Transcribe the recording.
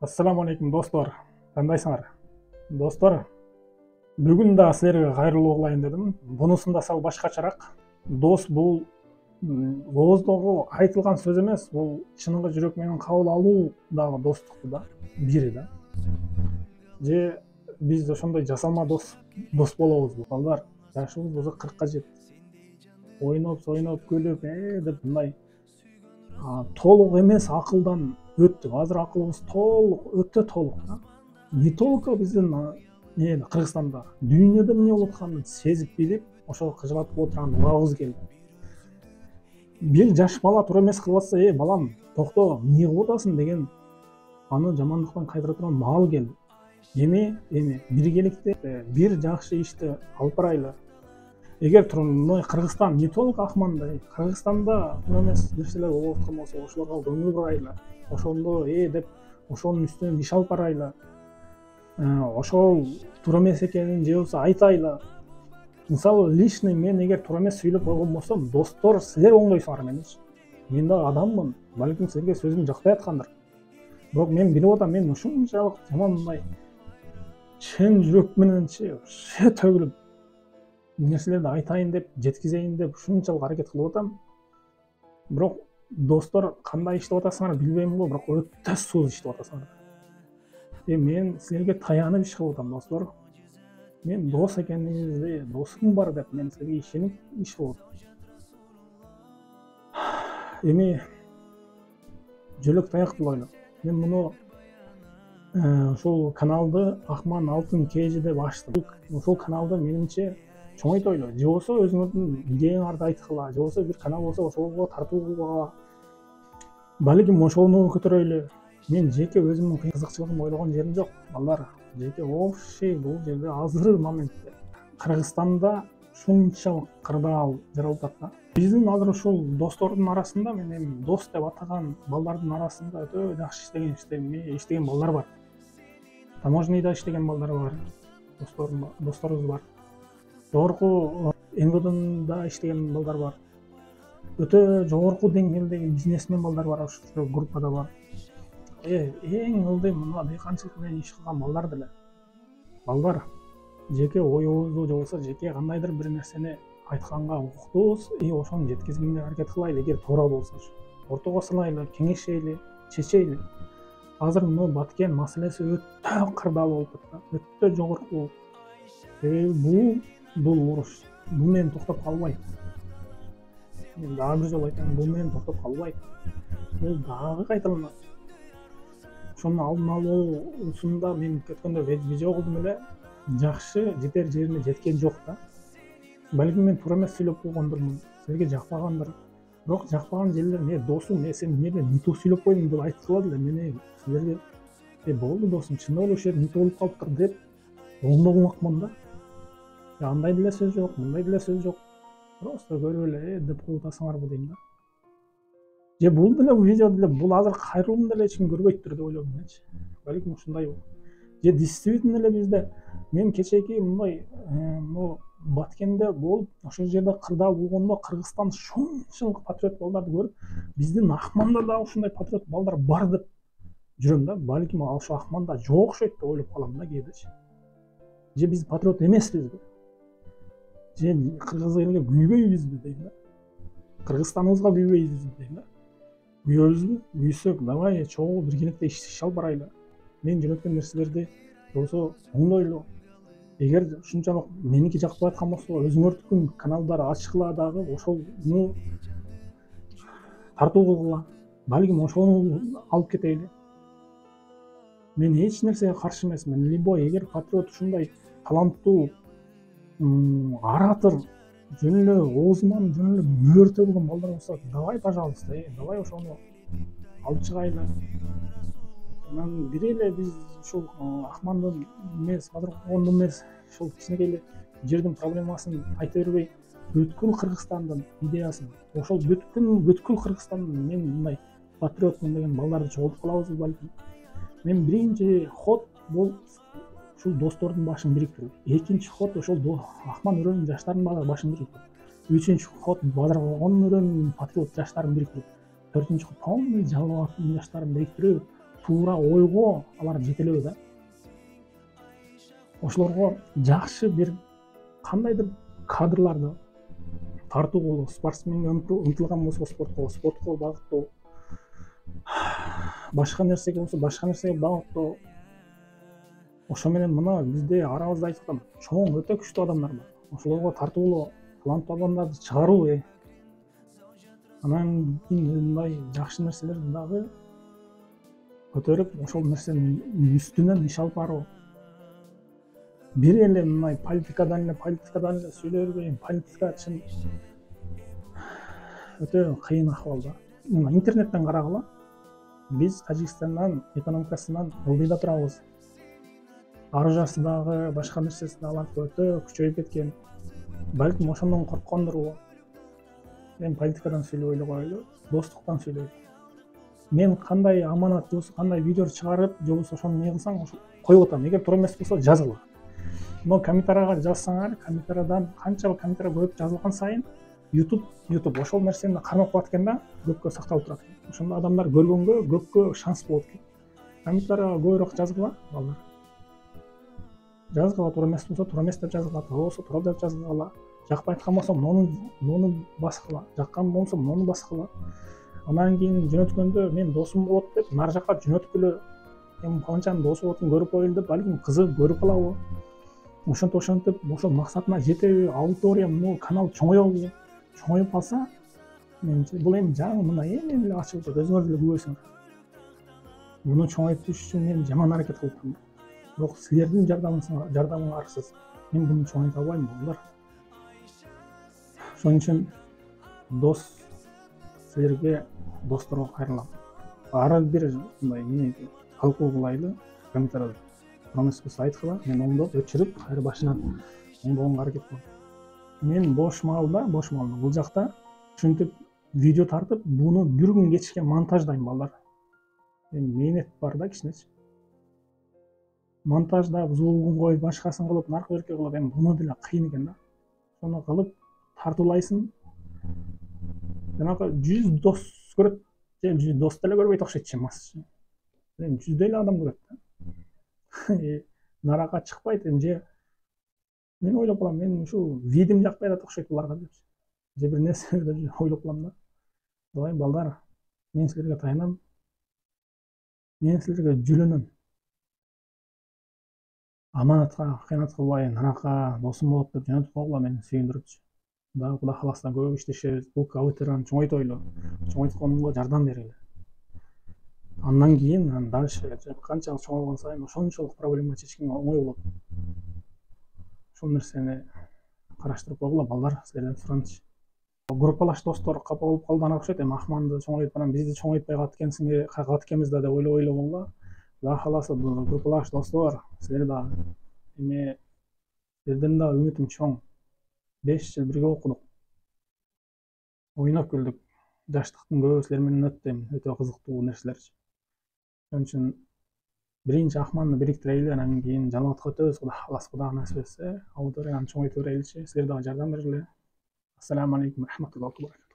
Ассаламу алейкум достор. Кандайсыңар? Достор, бүгүн да силерге кайрылуу кылайын дедим. Бунусунда сал башкачараак. Дос бул ооздогу айтылган сөз эмес, бул чыныгы жүрөк менен кабыл алуу дагы достукту да бири да. Же биз ошондой жасалма дос болобузбу? Балдар, жашыбыз уже 40ка жетти. Ойноп күлүп, деп мындай толук эмес акылдан өттүк. Азыр акылыбыз толук, өтө толук да. Не только биздин Кыргызстанда, дүйнөдө эмне болуп атканын сезип билип, ошого кыжыратып отурган убагыбыз келди. Бир жаш бала туура эмес кылып атса, балам, токто, эмне кылып атасың деген аны жамандыктан кайтара турган маал келди. Эми биргеликте бир жакшы ишти алып барайлы. Эгер Кыргызстан не только Ахмандай, Кыргызстанда туура эмес нерселер болуп аткан болсо, ошолорго көңүл бурайлы. Ошондо деп ошонун үстүнөн иш алып барайлы. Ошол туура эмес экенин же болбосо айтайлы. Мисалы, личный мен эгер туура эмес сүйлөп койгон болсом, достор, силер оңдойсуңар меничи. Мен да адаммын, балким силерге сөзүм жакпай аткандыр. Бирок мен билип атам, мен ушунчалык жаман мындай чын жүрөк мененчи төгүлүп нерселерди айтайын деп, жеткизейин деп ушунчалык аракет кылып атам. Бирок достор, кандай иштеп атасыңар билбейм го, бирок өтө сууз иштеп атасыңар. Мен силерге таянып иш кылып атам, достор. Мен дос экениңизди, досуң бар деп мен силерге ишенип иш кылып атам. Эми жөлөк таяктуулайлы. Мен муну ушул каналды Ахман Алтын KG деп ачтым. Ушул каналды менимче чоңойтойлу. Же болбосо өзүңөрдүн идеяңарды айткыла, же болбосо бир канал болсо ошого тартуу кылгыла. Балким ошону көтөрөйлү. Мен жеке өзүмдүн кызыкчылыгын ойлогон жерим жок, балдар. Жеке общий бул жерде азыр моментте Кыргызстанда ушунчалык кырдаал жаралып атат. Биздин азыр ушул достордун арасында, мен эми дос деп атаган балдардын арасында өтө жакшы иштеген балдар бар. Таможняда иштеген балдар бар, досторубуз бар. Жогорку МВДда иштеген балдар бар. Өтө жогорку деңгээлдеги бизнесмен балдар бар, ошол группада бар. Эң ылдый мына дыйканчылык менен иш кылган балдар деле. Балдар, жеке оюбузду же болбосо жеке кандайдыр бир нерсени айтканга укуктуубуз, ошону жеткизгенге аракет кылайлы, эгер туура болсочу. Ортого салайлы, кеңешейли, чечейли. Азыр мына Баткен маселеси өтө кырдаал болуп атат, өтө жогорку. Бул уруш бул менен токтоп калбайт. Мен дагы бир жолу айтам, бул менен токтоп калбайт. Бул дагы кайталанат. Ошонун алдын алуусунда мен өткөндө видео кылдым эле, жакшы жетер жерине жеткен жок да. Балким мен туура эмес сүйлөп койгондурмун, силерге жакпагандыр. Бирок жакпаган жерлер, досум, сен эмне ниту сүйлөп койдуң деп айткыла деле, мен силерге болду досум, чын эле ушул жер ниту болуп калыптыр деп оңдогумакмын да. Андай деле сөз жок, мындай деле сөз жок. Просто көрүп эле деп коюп атасыңарбы дейм да. Же бул деле видео деле бул азыр кайрылууну деле эч ким көрбөйттүр деп ойлодум менчи. Балким ушундай. Же действительно эле бизде мен кечеки мындай Баткенде болуп, ошол жерде кырдаал болгондо Кыргызстан ушунчалык патриот балдарды көрүп, биздин Ахманда да ушундай патриот балдар бар деп жүрөм да. Балким ошо Ахманда жок окшойт деп ойлоп калам да кээдечи. Же биз патриот эмеспизби? Же кыргыз элге күйбөйбүзбү дейм да. Кыргызстаныбызга күйбөйбүзбү дейм да. Күйөбүзбү? Күйсөк, давай чогуу биргеликте иш алып барайлы. Мен жүрөктөн нерселерди болсо оңдойлу. Эгер ушунчалык меники жакпай аткан болсо, өзүңөрдүкүн каналдар ачкыла дагы, ошону тартуу кылгыла. Балким ошону алып кетейли. Мен эч нерсеге каршы эмесмин. Любой эгер патриот ушундай таланттуу, аратор, жөн эле оозунан жөн эле мөөртө болгон балдар болсо, давай, пожалуйста, давай ошону алып чыгайлы. Анан бир эле биз ушул Ахмандын эмес, азыр коомдун эмес, ушул кичинекей жердин проблемасын айта бербей, бүткүл Кыргызстандын идеясын, ошол бүткүл Кыргызстандын мен мындай патриотмун деген балдарды чогултуп калабыз балким. Мен биринчи ход бул ушул достордун башын бириктирүү. Экинчи ход ошол Ахман өрөөнүн жаштарынын башын бириктирүү. Үчүнчү ход Бадыргон өрөөнүн патриот жаштарын бириктирүү. Төртүнчү ход полный Жалал абадтын жаштарын бириктирүү. туура ойго алар жете элеби да. Ошолорго жакшы бир кандайдыр кадрларды тартуу болуп, спортсменге ынтылган болсо спортко багыттоо, башка нерсеге болсо башка нерсеге багыттоо. Ошо менен мына бизде арабызда айткан чоң өтө күчтүү адамдар бар. Ошолорго тартуулоо, таланттуу адамдарды чыгаруу, анан кийин мындай жакшы нерселерди дагы көтөрүп, ошол нерсенин үстүнөн иш алып баруу. Бир эле мындай политикадан эле сүйлөй бербейин. Политика чын өтө кыйын акыбалда. Интернеттен карагыла, биз Тажикстандан экономикасынан ылдыйда турабыз. Оружиясы дагы, башка нерсеси дагы өтө күчөйүп кеткен. Балким ошондон корккондурбу. Мен политикадан сүйлөбөй эле коелу, достуктан сүйлөйм. Мен кандай аманат болсо, кандай видео чыгарып, же болбосо ошону эмне кылсаң, коюп атам. Эгер туура эмес болсо жазгыла. Но комментарийга жазсаңар, комментарийдан канчалык комментарий көп жазылган сайын YouTube ошол нерсени кармап коет экен да, көпкө сакталып турат. Ошондо адамдар көргөнгө көпкө шанс болот экен. Комментарийга көбүрөөк жазгыла, балдар. Жазгыла, туура эмес болсо туура эмес деп жазгыла, туура болсо туура деп жазгыла. Жакпай айткан болсо мону баскыла, жаккан болсо мону баскыла. Анан кийин жөнөткөндө мен досум болот деп нар жакка жөнөткүлө. Мен паланчанын досу болотун көрүп коелу деп, балким кызы көрүп калабы. Ошентип ошол максатына жетеби, аудитория могу канал чоңоебу? Чоңоюп калса, менимче бул эми жаңы мына эми эле ачылып атат, өзүңөр деле күбөсүңөр. Муну чоңойтуш үчүн мен жаман аракет кылып атам. Бирок силердин жардамыңарсыз мен буну чоңойто албайм, балдар. Ошон үчүн дос силерге, досторго кайрылам. Ар бир мындай эмне талкуу кылайлы, комментарийде. Промес болсо айткыла, мен оңдоп өчүрүп, кайра башынан оңдогонго аракет кылам. Мен бош маалда бул жакта ушинтип видео тартып, буну бир күн кечке монтаждайм, балдар. Мээнет бар да кичинечи. Монтаждап, звугун коюп, башкасын кылып, наркы берке кылып, эми буну деле кыйын экен да. Ошону кылып тартуулайсың. Жанагы 100 дос көрөт, же 100 дос деле көрбөйт окшойт чамасы. Эми 100 эле адам көрөт да. Наракка чыкпайт же. Мен ойлоп калам, мен ушул видим жакпай атат окшойт буларга деп. Же бир нерселерди ойлоп калам да. Давай балдар, мен силерге таянам. Мен силерге жүлөнөм. Аманатка кыянат кылбай, наракка досум болот деп жөнөтүп койгула, мени сүйүндүрүпчү. Дагы Кудай кааласа көп иштешебиз. Бул аудиторияны чоңойтойлу. Чоңойтконго жардам берели. Андан кийин дальше канчалык чоңойгон сайын ошончолук проблема чечкенге оңой болот. Ошол нерсени караштырып койгула, балдар, силерден суранычы. Группалаш достор капа болуп калган окшойт, эми Ахманды чоңойтуп, анан бизди чоңойтпай калат экенбиз да деп ойлогула. Кудай кааласа, группалаш достор, силер дагы эми силерден да үмүтүм чоң. 5 жыл бирге окудук. Ойноп күлдүк. Жаштыктын көбү силер менен өттү, өтө кызыктуу нерселерчи. Ошон үчүн биринчи Ахманды бириктирели, анан кийин жалгатка өтөбүз. Кудай насип этсе, аудиторияны чоңойто береличи. Силер дагы жардам бергиле. Ассаламу алейкум, рахматуллахи ва баракатух.